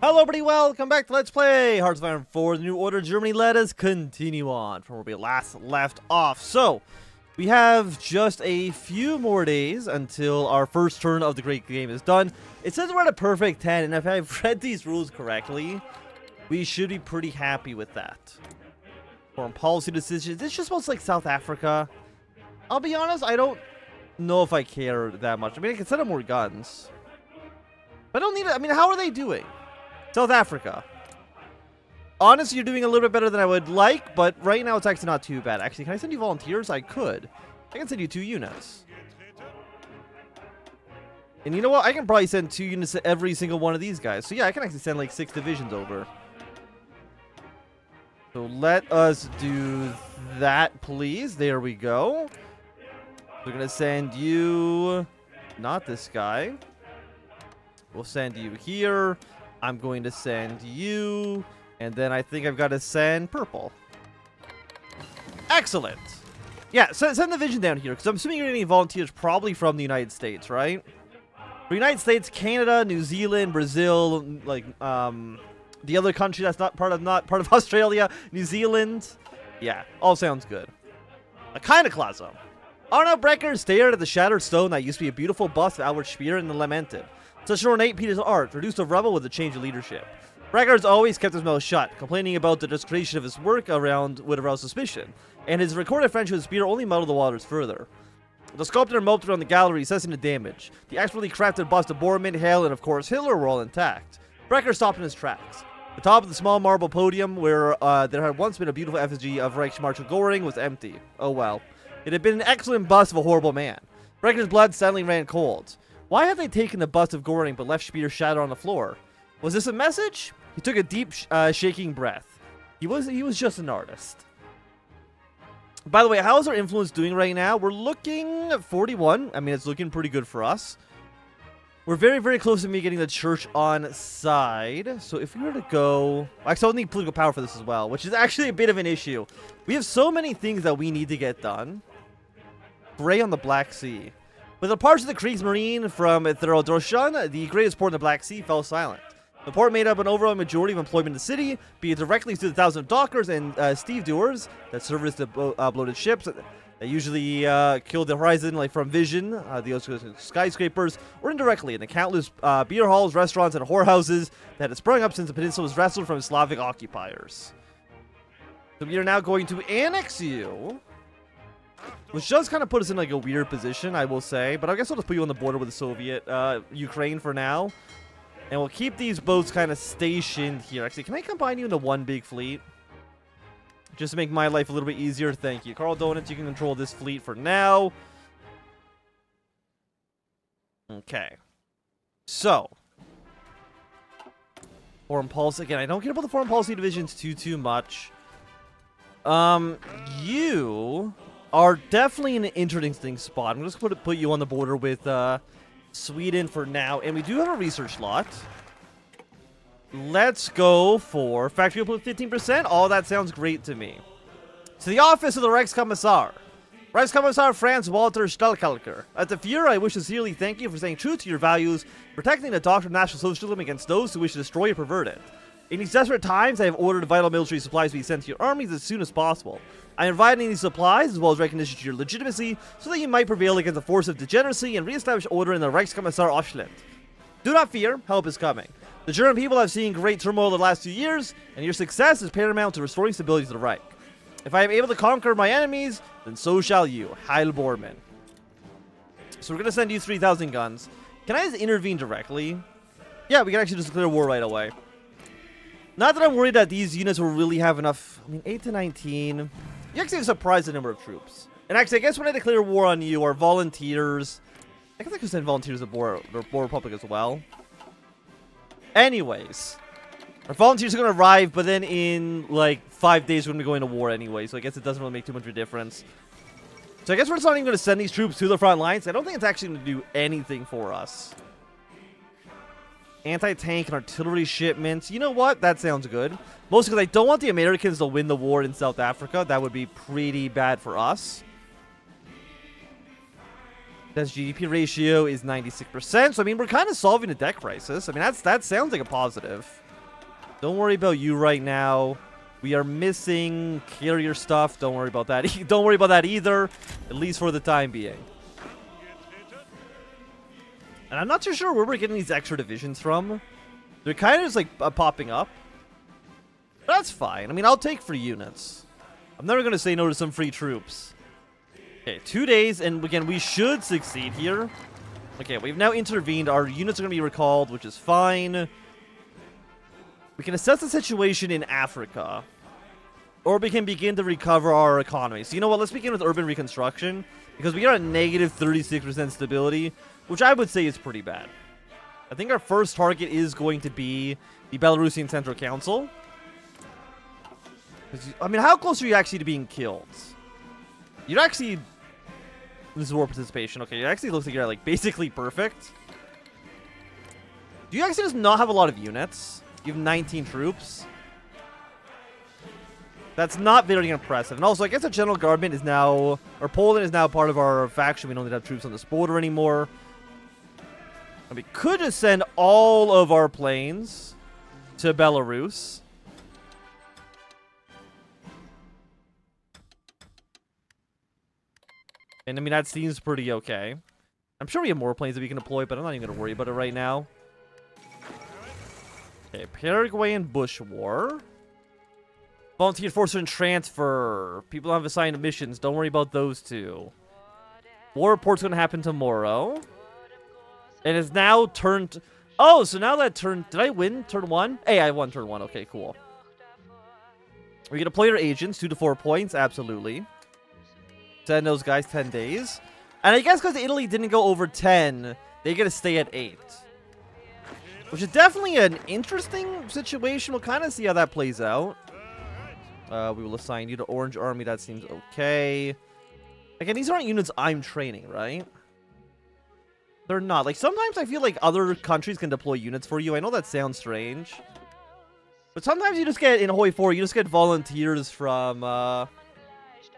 Hello everybody, welcome back to Let's Play Hearts of Iron 4, the New Order Germany. Let us continue on from where we last left off. So, we have just a few more days until our first turn of the great game is done. It says we're at a perfect 10, and if I've read these rules correctly, we should be pretty happy with that. Foreign policy decisions, it's just most like South Africa. I'll be honest, I don't know if I care that much. I mean, I can set up more guns. But I don't need it. I mean, how are they doing? South Africa. Honestly, you're doing a little bit better than I would like, but right now it's actually not too bad. Actually, can I send you volunteers? I could. I can send you 2 units. And you know what? I can probably send 2 units to every single one of these guys. So yeah, I can actually send like 6 divisions over. So let us do that, please. There we go. We're going to send you... Not this guy. We'll send you here. I'm going to send you, and then I think I've got to send purple. Excellent. Yeah, send the division down here, because I'm assuming you're getting volunteers probably from the United States, right? For United States, Canada, New Zealand, Brazil, like the other country that's not part of Australia, New Zealand. Yeah, all sounds good. A kind of Klazo. Arno Brecker stared at the shattered stone that used to be a beautiful bust of Albert Speer and lamented. Such an ornate piece of art, reduced to rubble with a change of leadership. Brecker has always kept his mouth shut, complaining about the desecration of his work would arouse suspicion, and his recorded friendship with Speer only muddled the waters further. The sculptor moped around the gallery, assessing the damage. The expertly crafted bust of Bormann, Hale, and of course Hitler were all intact. Brecker stopped in his tracks. The top of the small marble podium, where there had once been a beautiful effigy of Reichsmarshal Göring, was empty. Oh well. It had been an excellent bust of a horrible man. Brecker's blood suddenly ran cold. Why had they taken the bust of Göring but left Speer shattered on the floor? Was this a message? He took a deep, shaking breath. He was just an artist. By the way, how's our influence doing right now? We're looking at 41. I mean, it's looking pretty good for us. We're very, very close to me getting the church on side. So if we were to go... I still need political power for this as well, which is actually a bit of an issue. We have so many things that we need to get done. Gray on the Black Sea. With the parts of the Kriegsmarine from Theodosian, the greatest port in the Black Sea fell silent. The port made up an overall majority of employment in the city, be it directly through the thousands of dockers and stevedores that service the bloated ships that usually kill the horizon, like from Vision, the skyscrapers, or indirectly in the countless beer halls, restaurants, and whorehouses that had sprung up since the peninsula was wrestled from Slavic occupiers. So we are now going to annex you. Which does kind of put us in like a weird position, I will say. But I guess I'll just put you on the border with the Soviet Ukraine for now. And we'll keep these boats kind of stationed here. Actually, can I combine you into one big fleet? Just to make my life a little bit easier. Thank you. Carl Donuts, you can control this fleet for now. Okay. So. Foreign policy. Again, I don't care about the foreign policy divisions too much. You... are definitely in an interesting spot. I'm just going to put you on the border with Sweden for now. And we do have a research lot. Let's go for factory output 15%. Oh, that sounds great to me. To the office of the Reichskommissar. Reichskommissar Franz Walter Stahlkalker. At the Fuhrer, I wish to sincerely thank you for staying true to your values, protecting the doctrine of National Socialism against those who wish to destroy or pervert it. In these desperate times, I have ordered vital military supplies to be sent to your armies as soon as possible. I am providing these supplies, as well as recognition to your legitimacy, so that you might prevail against the force of degeneracy and re-establish order in the Reichskommissar Ostland. Do not fear, help is coming. The German people have seen great turmoil the last 2 years, and your success is paramount to restoring stability to the Reich. If I am able to conquer my enemies, then so shall you. Heil Bormann. So we're going to send you 3,000 guns. Can I just intervene directly? Yeah, we can actually just declare war right away. Not that I'm worried that these units will really have enough. I mean, 8 to 19. You actually have surprised the number of troops. And actually, I guess when I declare war on you, our volunteers... I guess I could send volunteers to Boer Republic as well. Anyways. Our volunteers are going to arrive, but then in, like, 5 days we're going to be going to war anyway. So I guess it doesn't really make too much of a difference. So I guess we're just not even going to send these troops to the front lines. I don't think it's actually going to do anything for us. Anti-tank and artillery shipments. You know what? That sounds good. Mostly because I don't want the Americans to win the war in South Africa. That would be pretty bad for us. That's GDP ratio is 96%. So, I mean, we're kind of solving a debt crisis. I mean, that sounds like a positive. Don't worry about you right now. We are missing carrier stuff. Don't worry about that. Don't worry about that either, at least for the time being. And I'm not too sure where we're getting these extra divisions from. They're kind of just like popping up. That's fine. I mean, I'll take free units. I'm never going to say no to some free troops. Okay, 2 days, and again, we should succeed here. Okay, we've now intervened. Our units are going to be recalled, which is fine. We can assess the situation in Africa. Or we can begin to recover our economy. So you know what? Let's begin with urban reconstruction. Because we are at negative 36% stability, which I would say is pretty bad. I think our first target is going to be the Belarusian Central Council. I mean, how close are you actually to being killed? You're actually... This is war participation. Okay, it actually looks like you're like basically perfect. Do you actually just not have a lot of units? You have 19 troops. That's not very impressive. And also, I guess the general government is now... Or Poland is now part of our faction. We don't need to have troops on this border anymore. And we could just send all of our planes to Belarus. And I mean, that seems pretty okay. I'm sure we have more planes that we can deploy, but I'm not even going to worry about it right now. Okay, Paraguayan Bush War. Volunteer force and transfer. People have assigned missions. Don't worry about those two. War report's going to happen tomorrow. And it's now turned... Oh, so now that turn... Did I win turn 1? Hey, I won turn 1. Okay, cool. We're going to play our agents. 2 to 4 points. Absolutely. Send those guys 10 days. And I guess because Italy didn't go over 10, they get to stay at 8. Which is definitely an interesting situation. We'll kind of see how that plays out. We will assign you to Orange Army. That seems okay. Again, these aren't units I'm training, right? They're not. Like, sometimes I feel like other countries can deploy units for you. I know that sounds strange. But sometimes you just get, in Hoi 4, you just get volunteers from, or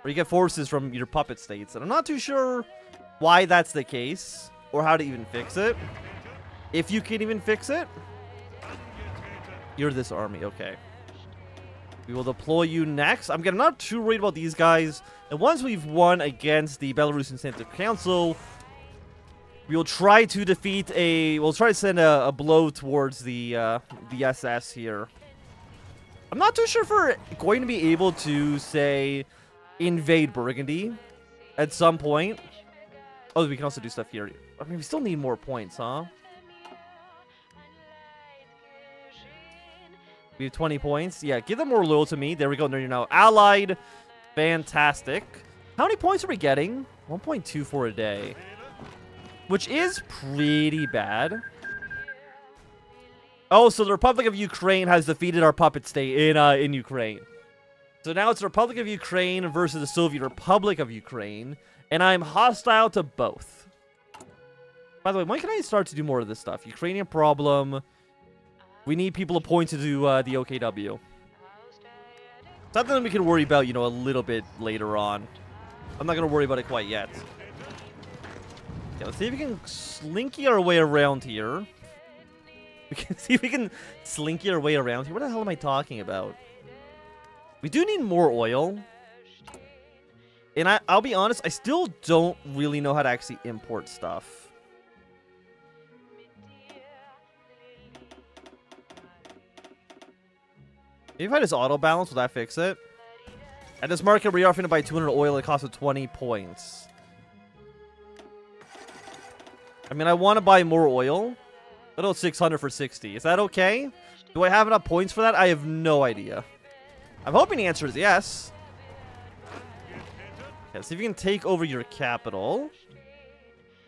you get forces from your puppet states. And I'm not too sure why that's the case, or how to even fix it. If you can even fix it. You're this army, okay. We will deploy you next. I'm not too worried about these guys. And once we've won against the Belarusian Central Council, we will try to defeat we'll try to send a blow towards the SS here. I'm not too sure if we're going to be able to, say, invade Burgundy at some point. Oh, we can also do stuff here. I mean, we still need more points, huh? We have 20 points. Yeah, give them more loyal to me. There we go. You're now allied. Fantastic. How many points are we getting? 1.24 a day. Which is pretty bad. Oh, so the Republic of Ukraine has defeated our puppet state in Ukraine. So now it's the Republic of Ukraine versus the Soviet Republic of Ukraine. And I'm hostile to both. By the way, when can I start to do more of this stuff? Ukrainian problem. We need people appointed to do the OKW. Something that we can worry about, you know, a little bit later on. I'm not going to worry about it quite yet. Okay, let's see if we can slinky our way around here. We can see if we can slinky our way around here. What the hell am I talking about? We do need more oil. And I'll be honest, I still don't really know how to actually import stuff. Maybe if I just auto balance, will that fix it? At this market, we are offering to buy 200 oil. It costs 20 points. I mean, I want to buy more oil. But it's 600 for 60. Is that okay? Do I have enough points for that? I have no idea. I'm hoping the answer is yes. Okay, see if you can take over your capital.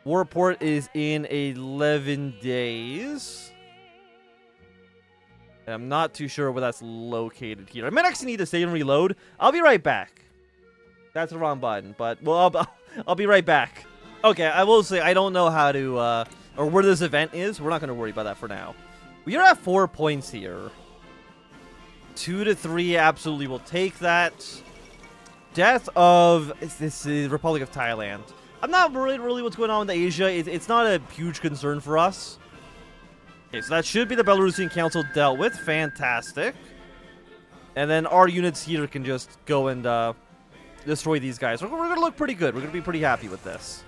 War report is in 11 days. And I'm not too sure where that's located here. I might actually need to save and reload. I'll be right back. That's the wrong button, but well, I'll be right back. Okay, I will say I don't know how to, or where this event is. We're not going to worry about that for now. We are at 4 points here. 2 to 3, absolutely will take that. Death of this is Republic of Thailand. I'm not worried really what's going on with Asia. It's not a huge concern for us. Okay, so that should be the Belarusian Council dealt with. Fantastic. And then our units here can just go and destroy these guys. We're going to look pretty good. We're going to be pretty happy with this.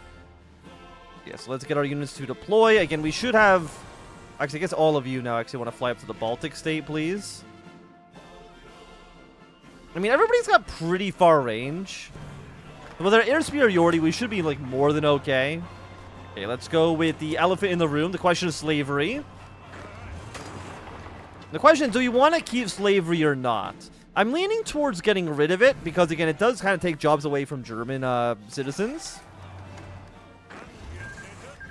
Yeah, so let's get our units to deploy. Again, we should have... Actually, I guess all of you now actually want to fly up to the Baltic state, please. I mean, everybody's got pretty far range. With our air superiority, we should be, like, more than okay. Okay, let's go with the elephant in the room. The question is slavery. The question is, do you want to keep slavery or not? I'm leaning towards getting rid of it because, again, it does kind of take jobs away from German citizens.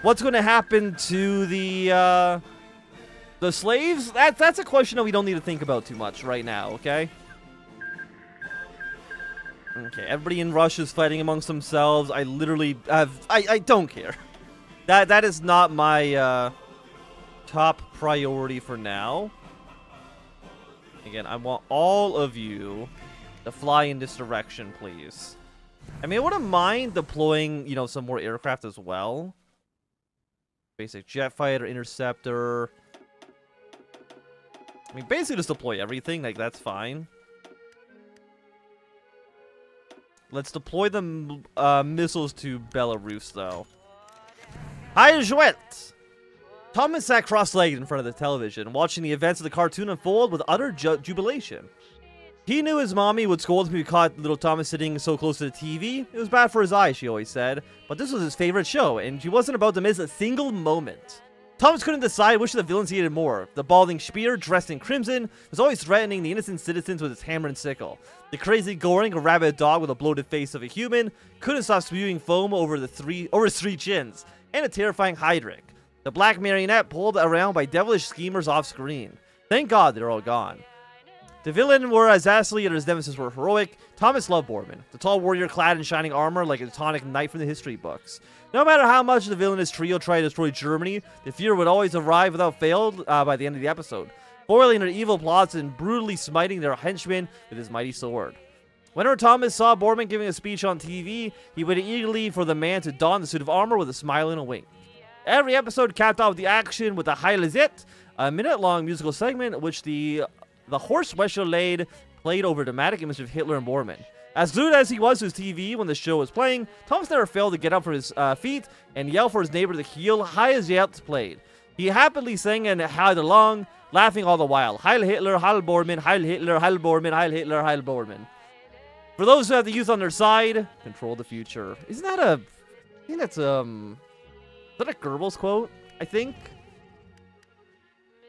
What's going to happen to the slaves? That's a question that we don't need to think about too much right now, okay? Okay, everybody in Russia is fighting amongst themselves. I literally have... I don't care. That is not my top priority for now. Again, I want all of you to fly in this direction, please. I mean, I wouldn't mind deploying, you know, some more aircraft as well. Basic jet fighter, interceptor. I mean, basically just deploy everything. Like, that's fine. Let's deploy the missiles to Belarus, though. Hi, Jouet! Thomas sat cross-legged in front of the television, watching the events of the cartoon unfold with utter jubilation. He knew his mommy would scold him if he caught little Thomas sitting so close to the TV. It was bad for his eyes, she always said. But this was his favorite show, and he wasn't about to miss a single moment. Thomas couldn't decide which of the villains he hated more. The balding Spear, dressed in crimson, was always threatening the innocent citizens with his hammer and sickle. The crazy Goring, a rabid dog with a bloated face of a human, couldn't stop spewing foam over his three chins. And a terrifying Heydrich. The black marionette pulled around by devilish schemers off screen. Thank God they're all gone. The villain were as ghastly and his nemesis were heroic. Thomas loved Bormann, the tall warrior clad in shining armor like a Teutonic knight from the history books. No matter how much the villainous trio tried to destroy Germany, the fear would always arrive without fail by the end of the episode, foiling their evil plots and brutally smiting their henchmen with his mighty sword. Whenever Thomas saw Bormann giving a speech on TV, he waited eagerly for the man to don the suit of armor with a smile and a wink. Every episode capped off the action with a Heilezit, a minute-long musical segment in which the Horst Wessel played over dramatic images of Hitler and Bormann. As glued as he was to his TV when the show was playing, Thomas never failed to get up from his feet and yell for his neighbor to heel Heilezit played. He happily sang and howled along, laughing all the while. Heil Hitler, Heil Bormann, Heil Hitler, Heil Bormann, Heil Hitler, Heil Bormann. For those who have the youth on their side, control the future. Isn't that a... I think that's, is that a Goebbels quote? I think?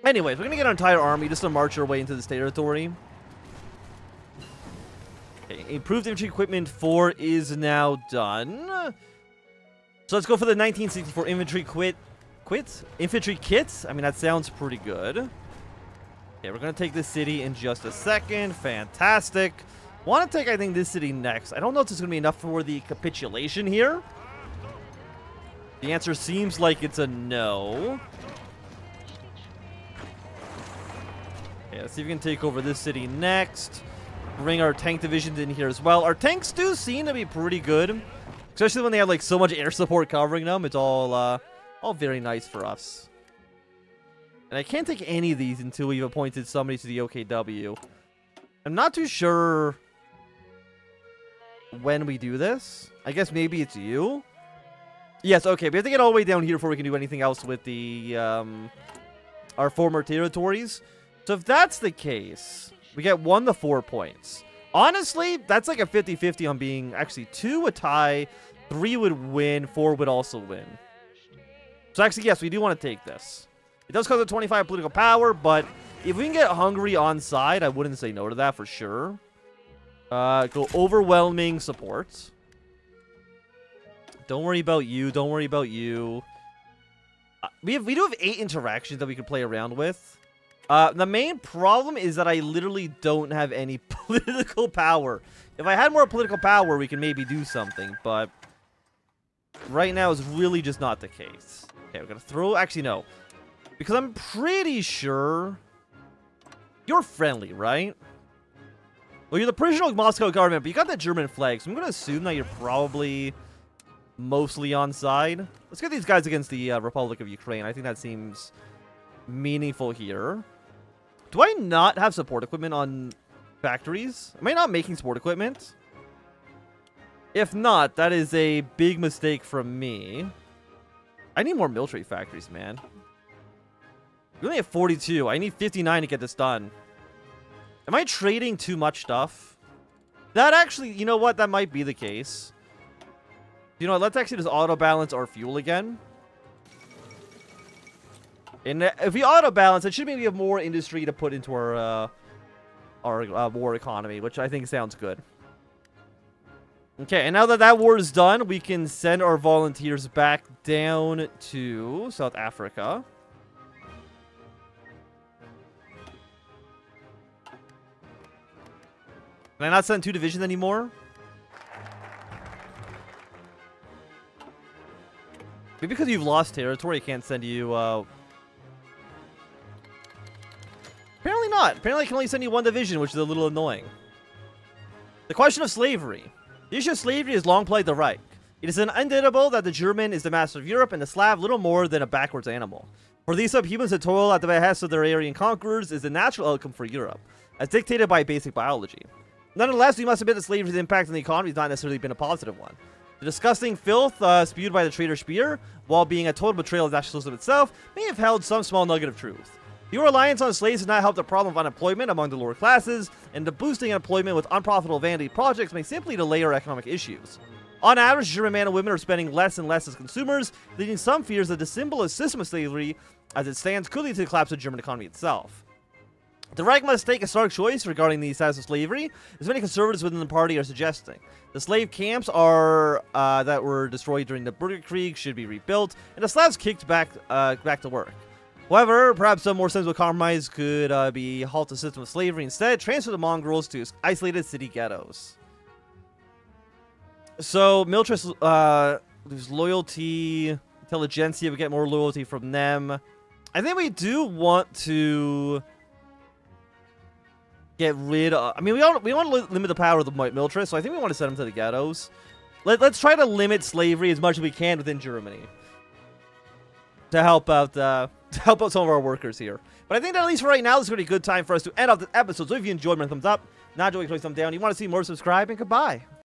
Anyways, we're gonna get our entire army just to march our way into this territory. Okay, improved infantry equipment 4 is now done. So let's go for the 1964 infantry infantry kits. I mean, that sounds pretty good. Okay, we're gonna take this city in just a second. Fantastic. Want to take, I think, this city next. I don't know if this is going to be enough for the capitulation here. The answer seems like it's a no. Okay, let's see if we can take over this city next. Bring our tank divisions in here as well. Our tanks do seem to be pretty good. Especially when they have, like, so much air support covering them. It's all very nice for us. And I can't take any of these until we've appointed somebody to the OKW. I'm not too sure when we do this. I guess maybe it's you. Yes, okay. We have to get all the way down here before we can do anything else with the our former territories. So if that's the case, we get 1 to 4 points. Honestly, that's like a 50-50 on being actually 2 would tie, 3 would win, 4 would also win. So actually, yes, we do want to take this. It does cost a 25 political power, but if we can get Hungary on side, I wouldn't say no to that for sure. Go overwhelming support. Don't worry about you. Don't worry about you. We do have 8 interactions that we could play around with. The main problem is that I literally don't have any political power. If I had more political power, we can maybe do something, but right now is really just not the case. Okay, we're gonna throw... Actually, no. Because I'm pretty sure... You're friendly, right? Well, you're the provisional Moscow government, but you got the German flag, so I'm going to assume that you're probably mostly on side. Let's get these guys against the Republic of Ukraine. I think that seems meaningful here. Do I not have support equipment on factories? Am I not making support equipment? If not, that is a big mistake from me. I need more military factories, man. We only have 42. I need 59 to get this done. Am I trading too much stuff? That actually, you know what? That might be the case. You know what? Let's actually just auto-balance our fuel again. And if we auto-balance, it should mean we have more industry to put into our war economy, which I think sounds good. Okay, and now that that war is done, we can send our volunteers back down to South Africa. Can I not send 2 divisions anymore? Maybe because you've lost territory, I can't send you, Apparently not. Apparently I can only send you 1 division, which is a little annoying. The question of slavery. The issue of slavery has long plagued the Reich. It is undeniable that the German is the master of Europe and the Slav little more than a backwards animal. For these subhumans to toil at the behest of their Aryan conquerors is the natural outcome for Europe, as dictated by basic biology. Nonetheless, we must admit that slavery's impact on the economy has not necessarily been a positive one. The disgusting filth spewed by the traitor Speer, while being a total betrayal of the national system itself, may have held some small nugget of truth. Your reliance on slaves has not helped the problem of unemployment among the lower classes, and the boosting employment with unprofitable vanity projects may simply delay our economic issues. On average, German men and women are spending less and less as consumers, leading some fears that the symbolist system of slavery, as it stands, could lead to the collapse of the German economy itself. The Reich must take a stark choice regarding the status of slavery, as many conservatives within the party are suggesting. The slave camps that were destroyed during the Bürgerkrieg should be rebuilt, and the Slavs kicked back to work. However, perhaps some more sensible compromise could be halt the system of slavery instead, transfer the mongrels to isolated city ghettos. So, military, there's loyalty, intelligentsia, we get more loyalty from them. I think we do want to get rid of, I mean, we want to limit the power of the military, so I think we want to send them to the ghettos. Let's try to limit slavery as much as we can within Germany. To help out some of our workers here. But I think that at least for right now, this is going to be a good time for us to end off this episode. So if you enjoyed, thumbs up. Not enjoying, thumb down. You want to see more, subscribe, and goodbye.